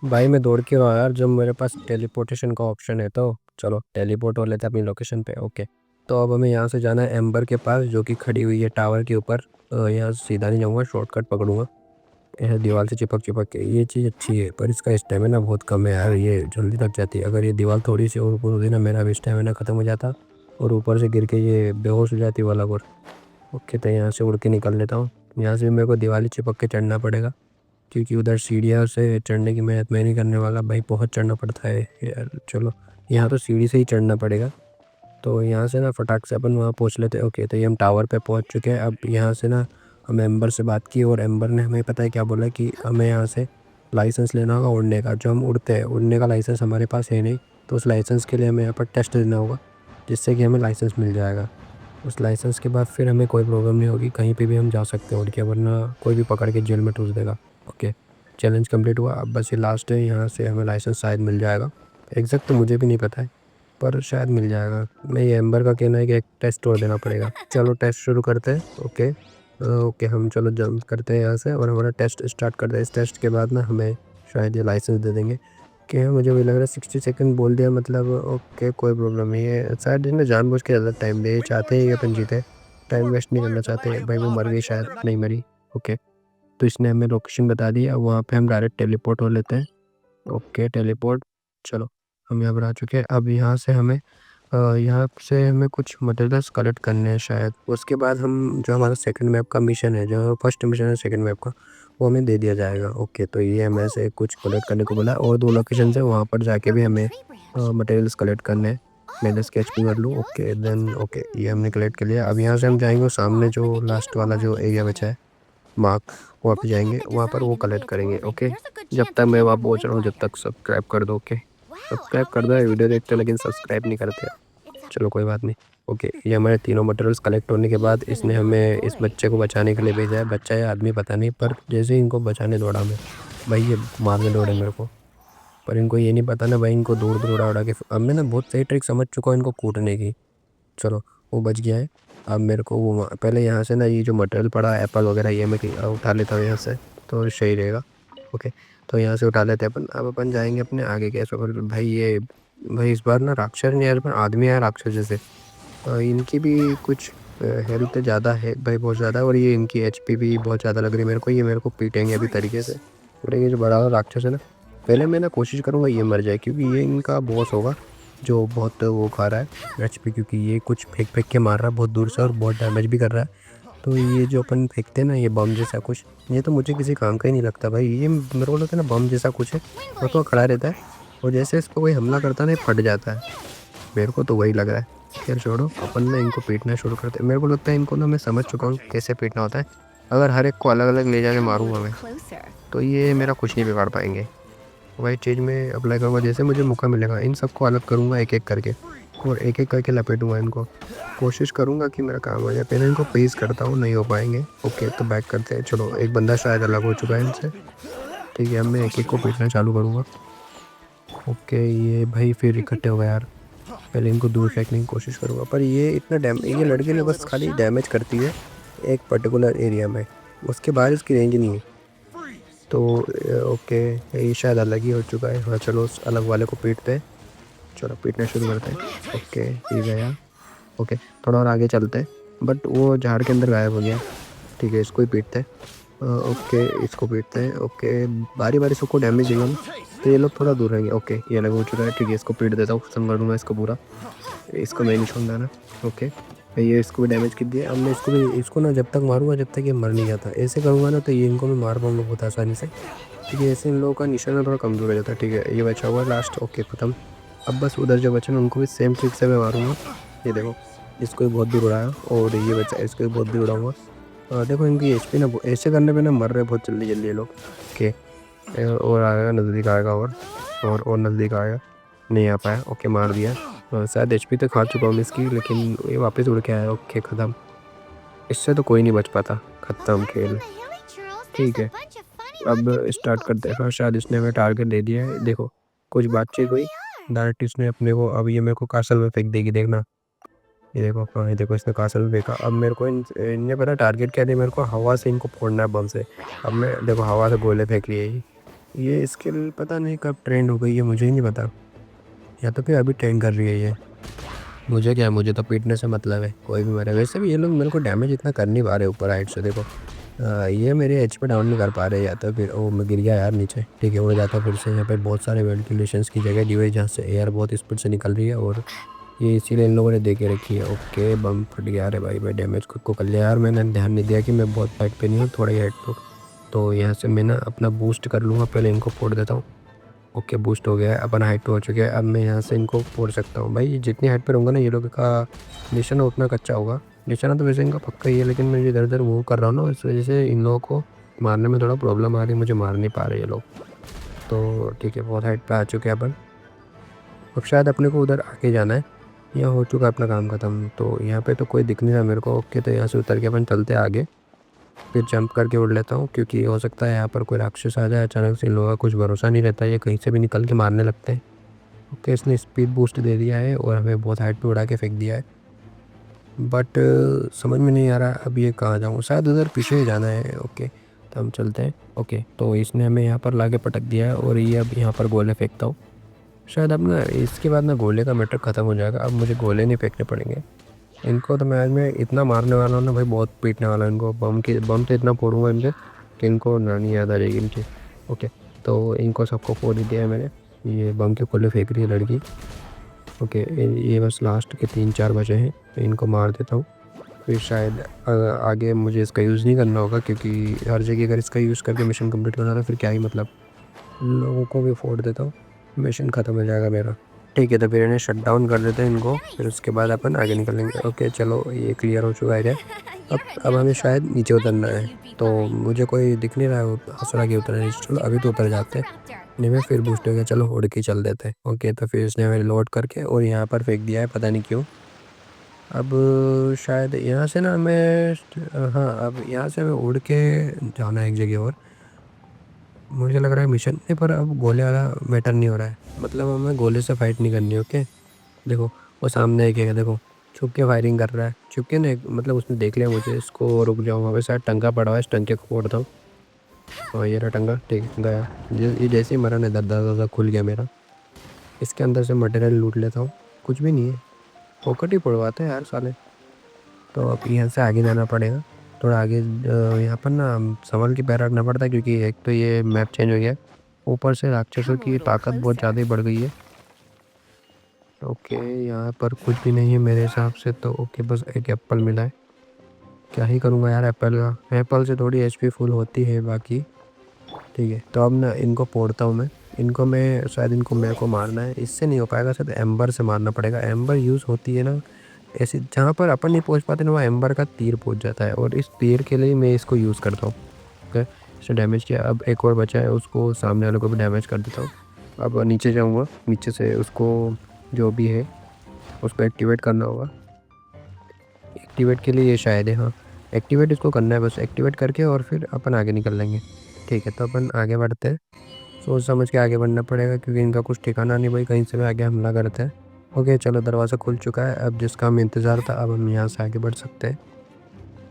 भाई मैं दौड़ के रहा यार, जब मेरे पास टेलीपोर्टेशन का ऑप्शन है तो चलो टेलीपोर्ट हो लेते हैं अपनी लोकेशन पे। ओके, तो अब हमें यहाँ से जाना है एम्बर के पास जो कि खड़ी हुई है टावर के ऊपर। यहाँ से सीधा नहीं जाऊँगा, शॉर्टकट पकड़ूंगा। यह दीवार से चिपक चिपक के ये चीज़ अच्छी है, पर इसका स्टेमिना बहुत कम है यार, ये जल्दी थक जाती है। अगर ये दीवार थोड़ी सी और ऊपर होती ना, मेरा भी स्टेमिना खत्म हो जाता और ऊपर से गिर के ये बेहोश हो जाती वाला और। ओके, तो यहाँ से उड़ के निकल लेता हूँ। यहाँ से भी मेरे को दीवार चिपक के चढ़ना पड़ेगा, क्योंकि उधर सीढ़ियों से चढ़ने की मेहनत मैं नहीं करने वाला भाई, बहुत चढ़ना पड़ता है यार। चलो, यहाँ तो सीढ़ी से ही चढ़ना पड़ेगा। तो यहाँ से ना फटाक से अपन वहाँ पहुँच लेते हैं। ओके, तो ये हम टावर पे पहुँच चुके हैं। अब यहाँ से ना हम एम्बर से बात की और एम्बर ने हमें पता है क्या बोला कि हमें यहाँ से लाइसेंस लेना होगा उड़ने का। जो हम उड़ते हैं, उड़ने का लाइसेंस हमारे पास है नहीं, तो उस लाइसेंस के लिए हमें यहाँ पर टेस्ट देना होगा, जिससे कि हमें लाइसेंस मिल जाएगा। उस लाइसेंस के बाद फिर हमें कोई प्रॉब्लम नहीं होगी, कहीं पे भी हम जा सकते हैं उड़ के, वरना कोई भी पकड़ के जेल में ठूस देगा। ओके, चैलेंज कंप्लीट हुआ। अब बस ये लास्ट है, यहाँ से हमें लाइसेंस शायद मिल जाएगा। एग्जैक्ट तो मुझे भी नहीं पता है, पर शायद मिल जाएगा। मैं ये एम्बर का कहना है कि एक टेस्ट और देना पड़ेगा। चलो टेस्ट शुरू करते हैं। ओके, ओके हम चलो जंप करते हैं यहाँ से और हमारा टेस्ट स्टार्ट करते हैं। इस टेस्ट के बाद ना हमें शायद ये लाइसेंस दे देंगे। क्या, मुझे भी लग रहा है 60 सेकंड बोल दिया मतलब। ओके, कोई प्रॉब्लम नहीं है, शायद इन्हें जानबूझ के ज़्यादा टाइम दे चाहते हैं, ये अपन जीते। टाइम वेस्ट नहीं करना चाहते भाई। वो मर गई शायद, नहीं मरी। ओके, तो इसने हमें लोकेशन बता दी, अब वहाँ पे हम डायरेक्ट टेलीपोर्ट हो लेते हैं। Okay, teleport. चलो, हम यहाँ पर आ चुके हैं। अब यहाँ से हमें कुछ मटेरियल्स कलेक्ट करने हैं शायद। उसके बाद हम जो हमारा सेकंड मैप का मिशन है, जो फर्स्ट मिशन है सेकंड मैप का, वो हमें दे दिया जाएगा। ओके, तो ये हमें से कुछ कलेक्ट करने को बोला और 2 लोकेशन है, वहाँ पर जाके भी हमें मटेरियल्स कलेक्ट करने हैं। मैं इधर स्केच भी कर लूँ। ओके देन, ओके ये हमने कलेक्ट कर लिया। अब यहाँ से हम जाएंगे और सामने जो लास्ट वाला जो एरिया बचा है मार्क, वहाँ पे जाएंगे, वहाँ पर वो कलेक्ट करेंगे। ओके, जब तक मैं वहाँ पहुँच रहा हूँ, जब तक सब्सक्राइब कर दो। ओके, सब्सक्राइब कर दो, वीडियो देखते हो लेकिन सब्सक्राइब नहीं करते। चलो कोई बात नहीं। ओके, ये हमारे तीनों मटेरियल्स कलेक्ट होने के बाद इसने हमें इस बच्चे को बचाने के लिए भेजा है। बच्चा या आदमी पता नहीं, पर जैसे ही इनको बचाने दौड़ा मैं, भाई ये मारने दौड़े मेरे को। पर इनको ये नहीं पता ना भाई, इनको दूर दूर उड़ा उड़ा के अब मैं ना बहुत सही ट्रिक समझ चुका हूँ इनको कूटने की। चलो, वो बच गया है। अब मेरे को वो पहले यहाँ से ना ये जो मटेरियल पड़ा है एप्पल वगैरह, ये मैं उठा लेता हूँ यहाँ से, तो सही रहेगा। ओके, तो यहाँ से उठा लेते हैं अपन। अब अपन जाएंगे अपने आगे के सफर। भाई ये, भाई इस बार ना राक्षस नहीं है, इस बार आदमी है राक्षस जैसे। इनकी भी कुछ हेल्थ ज़्यादा है भाई, बहुत ज़्यादा। और ये इनकी एचपी भी बहुत ज़्यादा लग रही है मेरे को। ये मेरे को पीटेंगे अभी तरीके से। और ये जो बड़ा वाला राक्षस है ना, पहले मैं ना कोशिश करूँगा ये मर जाए, क्योंकि ये इनका बॉस होगा जो बहुत वो खा रहा है एचपी, क्योंकि ये कुछ फेंक फेंक के मार रहा है बहुत दूर से और बहुत डैमेज भी कर रहा है। तो ये जो अपन फेंकते हैं ना, ये बम जैसा कुछ, ये तो मुझे किसी काम का ही नहीं लगता भाई। ये मेरे को लगता है ना बम जैसा कुछ है, और तो खड़ा रहता है और जैसे इस पर कोई हमला करता है ना, ये फट जाता है। मेरे को तो वही लग रहा है। खैर छोड़ो, अपन ना इनको पीटना शुरू करते हैं। मेरे को लगता है इनको ना मैं समझ चुका हूँ कैसे पीटना होता है। अगर हर एक को अलग अलग ले जाके मारूंगा मैं, तो ये मेरा कुछ नहीं बिगाड़ पाएंगे। वही चीज़ मैं अप्लाई करूँगा, जैसे मुझे मौका मिलेगा इन सबको अलग करूँगा एक एक करके, और एक एक करके लपेटूंगा इनको। कोशिश करूँगा कि मेरा काम हो जाए। पहले इनको प्लीज़ करता हूँ, नहीं हो पाएंगे। ओके, तो बैक करते हैं। चलो, एक बंदा शायद अलग हो चुका है इनसे। ठीक है, अब मैं एक एक को पीटना चालू करूँगा। ओके, ये भाई फिर इकट्ठे हो गए यार। पहले इनको दूर फेंकने की कोशिश करूँगा, पर ये इतना ये लड़के ने बस खाली डैमेज करती है एक पर्टिकुलर एरिया में, उसके बाद इसकी रेंज नहीं है। तो ओके, ये शायद अलग ही हो चुका है। हाँ चलो, उस अलग वाले को पीटते हैं। चलो पीटना शुरू करते हैं। ओके, ये गया। ओके, थोड़ा और आगे चलते हैं, बट वो झाड़ के अंदर गायब हो गया। ठीक है, इसको ही पीटते हैं। ओके, इसको पीटते हैं। ओके, बारी बारी सबको डैमेज देंगे हम, तो ये लोग थोड़ा दूर रहेंगे। ओके, ये अलग हो चुका है। ठीक है, इसको पीट देता हूँ, खत्म कर दूँगा इसको पूरा। इसको मैं नहीं छोड़ना ना। ओके, ये इसको भी डैमेज कर दिया। अब मैं इसको ना जब तक मारूंगा जब तक ये मर नहीं जाता। ऐसे करूँगा ना तो ये इनको मैं मार पाऊँगा बहुत आसानी से। ठीक है, ऐसे इन लोगों का निशाना थोड़ा कमज़ोर हो जाता है। ठीक है, ये बचा हुआ लास्ट। ओके, ख़त्म। अब बस उधर जो बचे ना उनको भी सेम ट्रिक से मैं मारूंगा। ये देखो, इसको भी बहुत दूर उड़ाया, और ये बचा, इसको भी बहुत दूर उड़ाऊंगा। देखो इनकी एचपी ना ऐसे करने पे ना मर रहे बहुत जल्दी जल्दी ये लोग। ओके, और आएगा, नज़दीक आएगा, और नज़दीक आएगा, नहीं आ पाया। ओके, मार दिया। शायद एचपी तो खा चुका हूँ इसकी, लेकिन ये वापस उड़ के आया। ओके, ख़त्म। इससे तो कोई नहीं बच पाता। ख़त्म खेल। ठीक है, अब स्टार्ट करते हैं। हाँ, शायद इसने हमें टारगेट दे दिया है। देखो, कुछ बातचीत हुई, डायरेक्ट इसने अपने को, अब ये मेरे को कासल में फेंक देगी, देखना। ये देखो, हाँ ये देखो, इसने कासल में फेंका। अब मेरे को इनने पता टारगेट क्या दिया मेरे को, हवा से इनको फोड़ना है बम से। अब मैं देखो हवा से गोले फेंक लिए। ये स्किल पता नहीं कब ट्रेंड हो गई है, मुझे ही नहीं पता, या तो फिर अभी ट्रेंड कर रही है ये। मुझे क्या है, मुझे तो पीटने से मतलब है, कोई भी मरे। वैसे भी ये लोग मेरे को डैमेज इतना कर नहीं पा रहे ऊपर हाइट से, देखो। ये मेरे एच पे डाउन नहीं कर पा रहे, या तो फिर मैं गिर गया यार नीचे। ठीक है, उड़ जाता हूँ फिर से। यहाँ पे बहुत सारे वेंटिलेशंस की जगह दी हुई है जहाँ से एयर बहुत स्पीड से निकल रही है, और ये इसीलिए इन लोगों ने दे के रखी है। ओके, बम फट गया। अरे भाई, मैं डैमेज खुद को कर लिया यार, मैंने ध्यान नहीं दिया कि मैं बहुत हाइट पे नहीं हूँ, थोड़ा ही हाइट पे। तो यहाँ से मैं ना अपना बूस्ट कर लूँगा, पहले इनको फोड़ देता हूँ। ओके, बूस्ट हो गया है, अपन हाइट पे हो चुके हैं। अब मैं यहाँ से इनको फोड़ सकता हूँ। भाई जितनी हाइट पे रहूँगा ना, ये लोग का निशाना उतना कच्चा होगा। निशाना तो वैसे इनका पक्का ही है, लेकिन मैं इधर उधर मूव कर रहा हूँ ना, इस वजह से इन लोगों को मारने में थोड़ा प्रॉब्लम आ रही है, मुझे मार नहीं पा रहे ये लोग। तो ठीक है, बहुत हाइट पे आ चुके हैं अपन। अब शायद अपने को उधर आगे जाना है, यहाँ हो चुका है अपना काम ख़त्म। तो यहाँ पे तो कोई दिख नहीं रहा मेरे को। ओके, तो यहाँ से उतर के अपन चलते हैं आगे, फिर जंप करके उड़ लेता हूँ, क्योंकि हो सकता है यहाँ पर कोई राक्षस आ जाए अचानक से। इन लोगों का कुछ भरोसा नहीं रहता, ये कहीं से भी निकल के मारने लगते हैं। ओके, इसने स्पीड बूस्ट दे दिया है और हमें बहुत हाइट पे उड़ा के फेंक दिया है। बट समझ में नहीं आ रहा अब ये कहाँ जाऊँ, शायद उधर पीछे ही जाना है। ओके, तो हम चलते हैं। ओके, तो इसने हमें यहाँ पर लाके पटक दिया है, और ये अब यहाँ पर गोले फेंकता हूँ। शायद अब ना इसके बाद ना गोले का मैटर ख़त्म हो जाएगा, अब मुझे गोले नहीं फेंकने पड़ेंगे। इनको तो मैं आज मैं इतना मारने वाला हूँ ना भाई, बहुत पीटने वाला हूँ इनको। बम तो इतना फोड़ूंगा इनके कि इनको नानी याद आ जाएगी इनकी। ओके, तो इनको सबको फोड़ ही दिया है मैंने। ये बम के गोले फेंक रही है लड़की। ओके, ये बस लास्ट के 3-4 बचे हैं, तो इनको मार देता हूँ। फिर शायद आगे मुझे इसका यूज़ नहीं करना होगा, क्योंकि हर जगह अगर इसका यूज़ करके मिशन कंप्लीट करना था फिर क्या ही मतलब। लोगों को भी फोड़ देता हूँ, मिशन ख़त्म हो जाएगा मेरा। ठीक है, तो फिर इन्हें शट डाउन कर देते हैं इनको, फिर उसके बाद अपन आगे निकलेंगे। ओके, चलो ये क्लियर हो चुका है। अब हमें शायद नीचे उतरना है, तो मुझे कोई दिख नहीं रहा है हंस रहा कि उतरना है। चलो अभी तो उतर जाते हैं, नहीं में फिर बूस्ट हो गया। चलो उड़ के चल देते हैं। ओके, तो फिर इसने हमें लोड करके और यहाँ पर फेंक दिया है, पता नहीं क्यों। अब शायद यहाँ से ना हमें, हाँ, अब यहाँ से हमें उड़ के जाना है एक जगह और। मुझे लग रहा है मिशन नहीं, पर अब गोले वाला मैटर नहीं हो रहा है, मतलब हमें गोले से फाइट नहीं करनी। ओके, देखो वो सामने एक है, देखो छुप के फायरिंग कर रहा है। छुप के नहीं, मतलब उसने देख लिया मुझे। इसको रुक जाऊँ, वहाँ पे शायद टंका पड़ा हुआ है, इस टंके को फोड़ता हूँ। और ये रहा टंगा, ठीक है, गया। ये जैसे ही मरा ना, दरवाजा खुल गया मेरा। इसके अंदर से मटेरियल लूट लेता हूँ। कुछ भी नहीं है, फोकट ही पड़वाते हैं यार साले। तो अब यहाँ से आगे जाना पड़ेगा, थोड़ा आगे। यहाँ पर ना संभल के पैर रखना पड़ता है, क्योंकि एक तो ये मैप चेंज हो गया है, ऊपर से राक्षसों Come a की little ताकत बहुत ज़्यादा ही closer. बढ़ गई है। ओके, यहाँ पर कुछ भी नहीं है मेरे हिसाब से तो। ओके, बस एक एप्पल मिला है, क्या ही करूँगा यार एप्पल का। एप्पल से थोड़ी एचपी फुल होती है बाकी। ठीक है, तो अब ना इनको फोड़ता हूँ मैं। इनको मैं शायद, इनको मेरे को मारना है, इससे नहीं हो पाएगा, शायद एम्बर से मारना पड़ेगा। एम्बर यूज़ होती है ना ऐसे, जहाँ पर अपन नहीं पहुँच पाते ना, वहाँ एम्बर का तीर पहुँच जाता है, और इस तीर के लिए मैं इसको यूज़ करता हूँ। ओके, इसे डैमेज किया। अब एक और बचा है, उसको सामने वाले को भी डैमेज कर देता हूँ। अब नीचे जाऊँगा, नीचे से उसको जो भी है उसको एक्टिवेट करना होगा। एक्टिवेट के लिए ये शायद है, हाँ, एक्टिवेट इसको करना है बस। एक्टिवेट करके और फिर अपन आगे निकल लेंगे। ठीक है, तो अपन आगे बढ़ते हैं। सोच समझ के आगे बढ़ना पड़ेगा, क्योंकि इनका कुछ ठिकाना नहीं भाई, कहीं से भी आगे हमला करते हैं। ओके, चलो दरवाज़ा खुल चुका है, अब जिसका हमें इंतज़ार था, अब हम यहाँ से आगे बढ़ सकते हैं।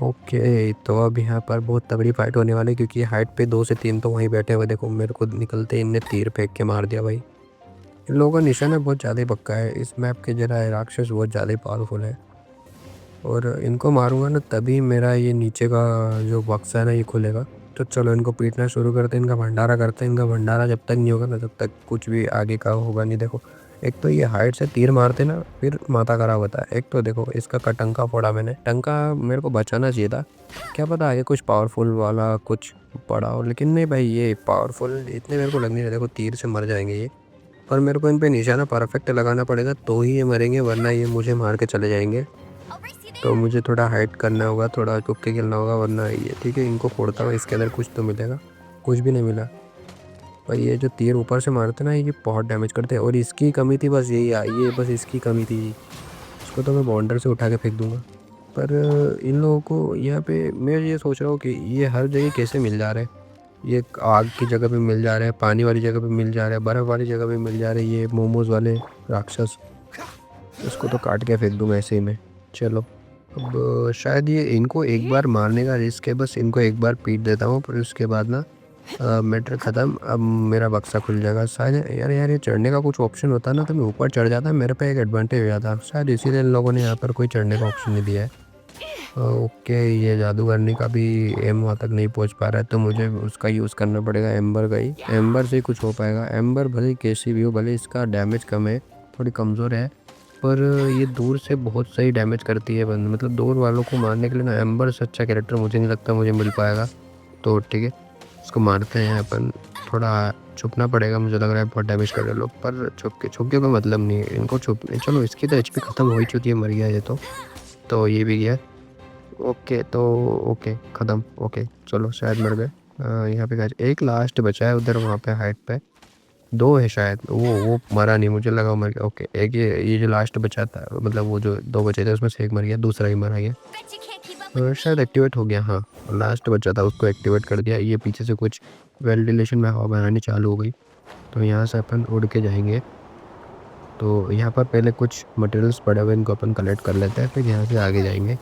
ओके, तो अब यहाँ पर बहुत तगड़ी फाइट होने वाली है, क्योंकि हाइट पे 2 से 3 तो वहीं बैठे हुए। देखो मेरे को निकलते ही इनने तीर फेंक के मार दिया भाई। इन लोगों का निशाना बहुत ज़्यादा ही पक्का है, इस मैप के जरा राक्षस बहुत ज़्यादा ही पावरफुल है। और इनको मारूंगा ना, तभी मेरा ये नीचे का जो बक्सा है ना, ये खुलेगा। तो चलो इनको पीटना शुरू करते हैं, इनका भंडारा करते हैं। इनका भंडारा जब तक नहीं होगा ना, तब तक कुछ भी आगे का होगा नहीं। देखो, एक तो ये हाइट से तीर मारते ना, फिर माथा खराब होता है। एक तो देखो इसका टंका फोड़ा मैंने, टंका मेरे को बचाना चाहिए था। क्या पता आगे कुछ पावरफुल वाला कुछ पड़ा हो, लेकिन नहीं भाई, ये पावरफुल इतने मेरे को लग नहीं रहे। देखो तीर से मर जाएंगे ये, पर मेरे को इन पे निशाना परफेक्ट लगाना पड़ेगा, तो ही ये मरेंगे, वरना ये मुझे मार के चले जाएंगे। I'll race you तो there. मुझे थोड़ा हाइड करना होगा, थोड़ा छुप के खेलना होगा, वरना ये। ठीक है, इनको फोड़ता हूँ, इसके अंदर कुछ तो मिलेगा। कुछ भी नहीं मिला भाई। ये जो तीर ऊपर से मारते ना, ये बहुत डैमेज करते हैं, और इसकी कमी थी बस यही, ये बस इसकी कमी थी। इसको तो मैं बॉन्डर से उठा के फेंक दूंगा। पर इन लोगों को यहाँ पे मैं ये सोच रहा हूँ कि ये हर जगह कैसे मिल जा रहे हैं। ये आग की जगह पे मिल जा रहे हैं, पानी वाली जगह पे मिल जा रहे हैं, बर्फ़ वाली जगह पे मिल जा रहे हैं, ये मोमोज वाले राक्षस। इसको तो काट के फेंक दूंगा ऐसे ही में। चलो, अब शायद ये इनको एक बार मारने का रिस्क है, बस इनको एक बार पीट देता हूँ, फिर उसके बाद ना मैटर ख़त्म। अब मेरा बक्सा खुल जाएगा शायद। यार यार, ये चढ़ने का कुछ ऑप्शन होता ना तो मैं ऊपर चढ़ जाता, मेरे पे एक एडवांटेज हो जाता शायद, इसीलिए इन लोगों ने यहाँ पर कोई चढ़ने का ऑप्शन नहीं दिया है। ओके, ये जादूगरनी का भी एम वहाँ तक नहीं पहुँच पा रहा है, तो मुझे उसका यूज़ करना पड़ेगा, एम्बर का ही। एम्बर से ही कुछ हो पाएगा। एम्बर भले ही कैसी भी हो, भले इसका डैमेज कम है, थोड़ी कमज़ोर है, पर ये दूर से बहुत सही डैमेज करती है बंद, मतलब दूर वालों को मारने के लिए ना एम्बर से अच्छा कैरेक्टर मुझे नहीं लगता मुझे मिल पाएगा। तो ठीक है, इसको मारते हैं अपन। थोड़ा छुपना पड़ेगा, मुझे लग रहा है बहुत डैमेज कर रहे लोग, पर छुप के कोई मतलब नहीं है इनको छुप। चलो, इसकी तो एचपी ख़त्म हो ही चुकी है, मर गया ये तो ये भी गया। ओके, तो ओके ख़त्म। ओके चलो, शायद मर गए। यहाँ पे गाइस एक लास्ट बचा है उधर, वहाँ पे हाइट पे दो है शायद। वो मरा नहीं, मुझे लगा वो मर गया। ओके, एक ये जो लास्ट बचा था, मतलब वो जो दो बचे थे उसमें से एक मर गया, दूसरा ही मरा गया। शायद एक्टिवेट हो गया। हाँ, लास्ट बचा था, उसको एक्टिवेट कर दिया। ये पीछे से कुछ वेंटिलेशन में हवा बनानी चालू हो गई, तो यहाँ से अपन उड़ के जाएंगे। तो यहाँ पर पहले कुछ मटेरियल्स पड़े हुए, इनको अपन कलेक्ट कर लेते हैं, फिर यहाँ से आगे जाएंगे।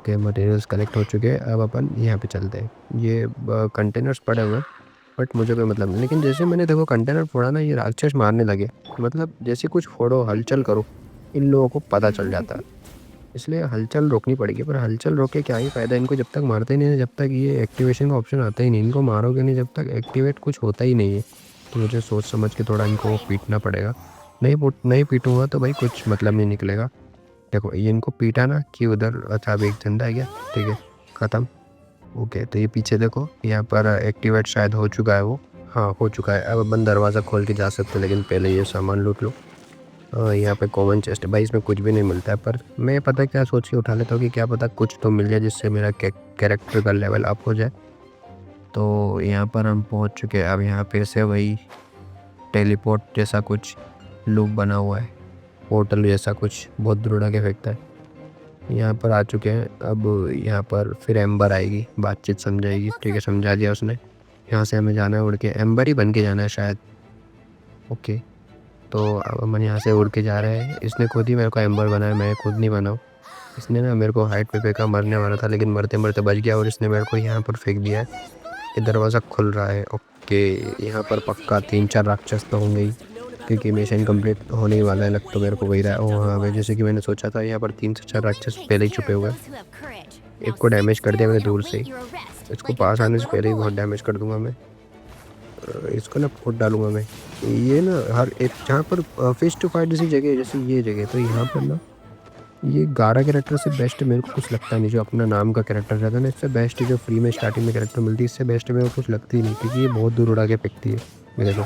के मटेरियल्स कलेक्ट हो चुके हैं, अब अपन यहाँ पे चलते हैं। ये कंटेनर्स पड़े हुए हैं, बट मुझे कोई मतलब नहीं। लेकिन जैसे मैंने देखो कंटेनर फोड़ा ना, ये राक्षस मारने लगे। मतलब जैसे कुछ फोड़ो, हलचल करो, इन लोगों को पता चल जाता है, इसलिए हलचल रोकनी पड़ेगी। पर हलचल रोक के क्या ही फ़ायदा, इनको जब तक मारते ही नहीं है, जब तक ये एक्टिवेशन का ऑप्शन आता ही नहीं, इनको मारोगे नहीं जब तक एक्टिवेट कुछ होता ही नहीं है। तो मुझे सोच समझ के थोड़ा इनको पीटना पड़ेगा। नहीं पीटूँगा तो भाई कुछ मतलब नहीं निकलेगा। देखो, ये इनको पीटा ना कि उधर, अच्छा अभी एक झंडा है क्या, ठीक है ख़त्म। ओके, तो ये पीछे देखो, यहाँ पर एक्टिवेट शायद हो चुका है वो। हाँ, हो चुका है। अब अपन दरवाज़ा खोल के जा सकते हैं, लेकिन पहले ये सामान लूट लो। यहाँ पे कॉमन चेस्ट है भाई, इसमें कुछ भी नहीं मिलता है, पर मैं पता क्या सोच के उठा लेता हूँ कि क्या पता कुछ तो मिल जाए जिससे मेरा कैरेक्टर का लेवल अप हो जाए। तो यहाँ पर हम पहुँच चुके हैं। अब यहाँ पे से वही टेलीपोर्ट जैसा कुछ लूप बना हुआ है, पोर्टल जैसा कुछ, बहुत दूर उड़ा के फेंकता है। यहाँ पर आ चुके हैं। अब यहाँ पर फिर एम्बर आएगी, बातचीत समझाएगी। ठीक है, समझा दिया उसने। यहाँ से हमें जाना है उड़ के, एम्बर ही बन के जाना है शायद। ओके, तो अब हम यहाँ से उड़ के जा रहे हैं। इसने खुद ही मेरे को एम्बर बनाया, मैं खुद नहीं बनाऊँ। इसने ना मेरे को हाइट पे फेंका, मरने वाला था, लेकिन मरते मरते बच गया, और इसने मेरे को यहाँ पर फेंक दिया है। ये दरवाज़ा खुल रहा है। ओके, यहाँ पर पक्का 3-4 राक्षस तो होंगे ही, क्योंकि मिशन कंप्लीट होने ही वाला है, लग तो मेरे को वही रहा है। ओह हाँ भाई, जैसे कि मैंने सोचा था, यहाँ पर 3 से 4 राक्षस पहले ही छुपे हुए हैं। एक को डैमेज कर दिया मैंने दूर से ही, इसको पास आने से पहले ही बहुत डैमेज कर दूंगा मैं। इसको ना फोड़ डालूंगा मैं। ये ना हर एक जहाँ पर फेस टू फाइट जैसी जगह है, जैसे ये जगह, तो यहाँ पर ना ये गारा कैरेक्टर से बेस्ट मेरे को कुछ लगता नहीं। जो अपना नाम का कैरेक्टर रहता है ना, इससे बेस्ट जो फ्री में स्टार्टिंग में कैरेक्टर मिलती है, इससे बेस्ट मेरे को कुछ लगती ही नहीं, क्योंकि ये बहुत दूर उड़ा के फेंकती है मेरे को।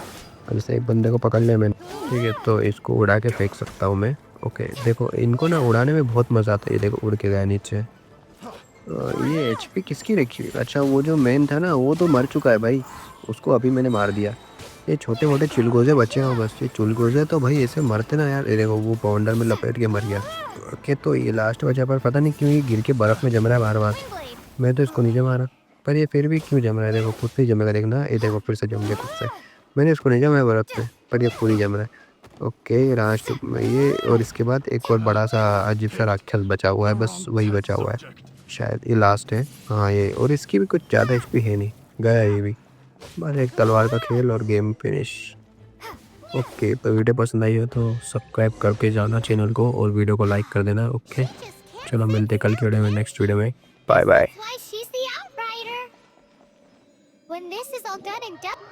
जैसे एक बंदे को पकड़ लिया मैंने, ठीक है, तो इसको उड़ा के फेंक सकता हूँ मैं। ओके, देखो इनको ना उड़ाने में बहुत मज़ा आता है। ये देखो उड़ के गया नीचे। ये एचपी किसकी रखी हुई? अच्छा, वो जो मेन था ना, वो तो मर चुका है भाई, उसको अभी मैंने मार दिया। ये छोटे मोटे चुलगोजे बचे हैं बस। ये चुलगोजे तो भाई ऐसे मरते ना यार। ये देखो, वो पाउंडर में लपेट के मर गया। ओके, तो ये लास्ट बचा, पर पता नहीं क्यों ये गिर के बर्फ़ में जम रहा है बार बार। मैं तो इसको नहीं जमा रहा, पर ये फिर भी क्यों जम रहा है? देखो खुद से ही जमेगा, देखना। ये देखो फिर से जम गया खुद से। मैंने इसको नहीं जमाया बर्फ़ में, पर ये पूरी जम रहा है। ओके, लास्ट में ये, और इसके बाद एक और बड़ा सा अजीब सा राक्षस बचा हुआ है, बस वही बचा हुआ है शायद। ये लास्ट है। हाँ, ये, और इसकी भी कुछ ज़्यादा एचपी है नहीं, गया ये भी। बस एक तलवार का खेल और गेम फिनिश। ओके, तो वीडियो पसंद आई हो तो सब्सक्राइब करके जाना चैनल को, और वीडियो को लाइक कर देना। ओके, चलो मिलते कल के वीडियो में, नेक्स्ट वीडियो में। Bye bye. Why, she's the Outrider. When this is all done and done.